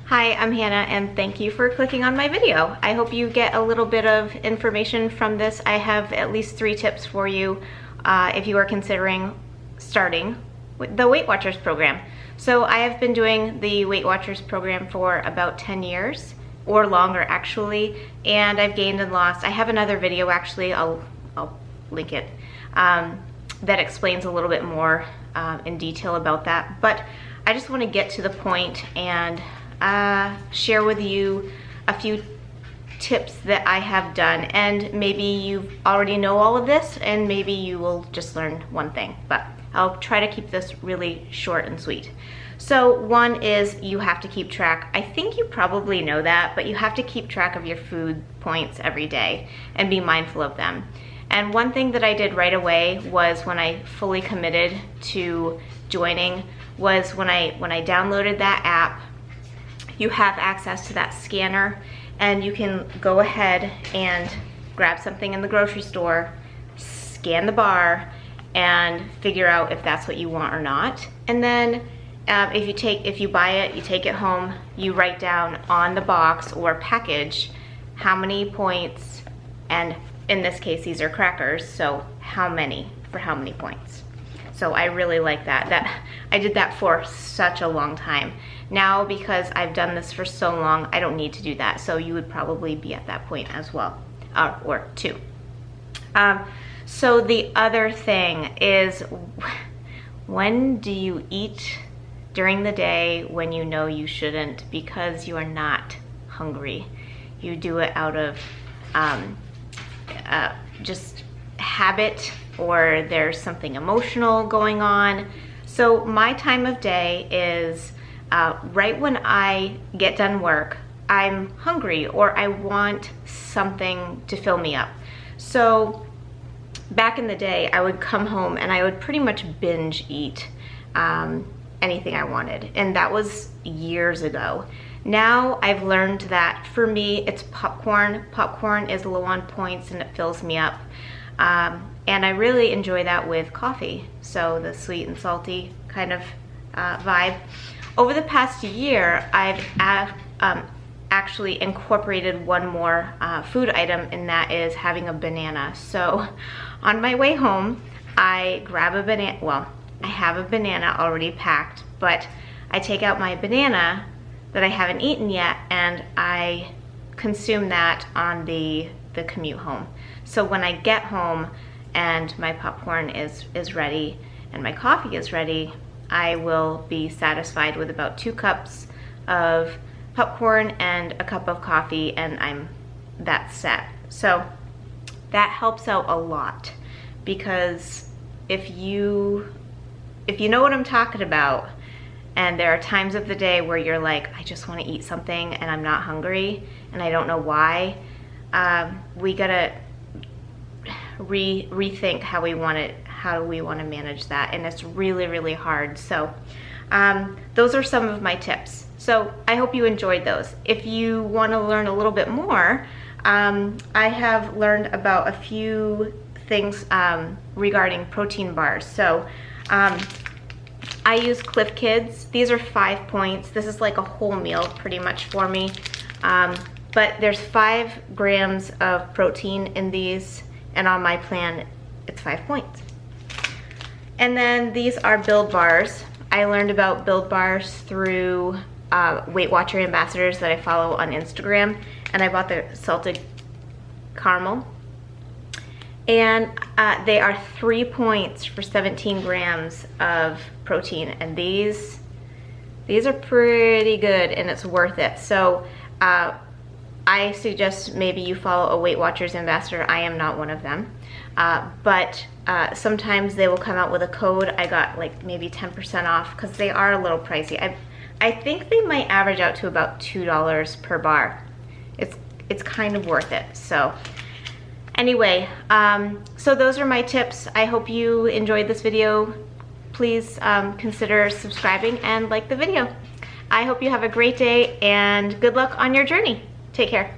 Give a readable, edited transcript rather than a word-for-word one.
Hi, I'm Hannah and thank you for clicking on my video. I hope you get a little bit of information from this. I have at least 3 tips for you if you are considering starting with the Weight Watchers program. So I have been doing the Weight Watchers program for about 10 years or longer actually, and I've gained and lost. I have another video actually, I'll link it, that explains a little bit more in detail about that. But I just want to get to the point and share with you a few tips that I have done, and maybe you already know all of this and maybe you will just learn one thing, but I'll try to keep this really short and sweet. So one is you have to keep track. I think you probably know that, but you have to keep track of your food points every day and be mindful of them. And one thing that I did right away was when I fully committed to joining was when I downloaded that app. You have access to that scanner and you can go ahead and grab something in the grocery store, scan the bar, and figure out if that's what you want or not. And then if you buy it, you take it home, you write down on the box or package how many points, and in this case these are crackers, so how many for how many points. So I really like that. I did that for such a long time. Now, because I've done this for so long, I don't need to do that. So you would probably be at that point as well, or 2. So the other thing is, when do you eat during the day when you know you shouldn't because you are not hungry? You do it out of just habit, or there's something emotional going on. So my time of day is right when I get done work, I'm hungry or I want something to fill me up. So back in the day, I would come home and I would pretty much binge eat anything I wanted, and that was years ago. Now I've learned that for me it's popcorn. Popcorn is low on points and it fills me up. And I really enjoy that with coffee, so the sweet and salty kind of vibe. Over the past year, I've actually incorporated one more food item, and that is having a banana. So on my way home, I grab a banana. Well, I have a banana already packed, but I take out my banana that I haven't eaten yet and I consume that on the commute home. So when I get home and my popcorn is ready and my coffee is ready, I will be satisfied with about 2 cups of popcorn and a cup of coffee, and that's set. So that helps out a lot, because if you know what I'm talking about, and there are times of the day where you're like, I just want to eat something and I'm not hungry and I don't know why, we gotta rethink how we want to manage that, and it's really hard. So those are some of my tips. So I hope you enjoyed those. If you want to learn a little bit more, I have learned about a few things regarding protein bars. So I use Cliff Kids. These are 5 points. This is like a whole meal pretty much for me. But there's 5 grams of protein in these, and on my plan, it's 5 points. And then these are Build Bars. I learned about Build Bars through Weight Watcher ambassadors that I follow on Instagram, and I bought the salted caramel. And they are 3 points for 17 grams of protein, and these are pretty good and it's worth it. So I suggest maybe you follow a Weight Watchers ambassador. I am not one of them, but sometimes they will come out with a code. I got like maybe 10% off because they are a little pricey. I think they might average out to about $2 per bar. It's kind of worth it. So anyway, so those are my tips. I hope you enjoyed this video. Please consider subscribing and like the video. I hope you have a great day and good luck on your journey. Take care.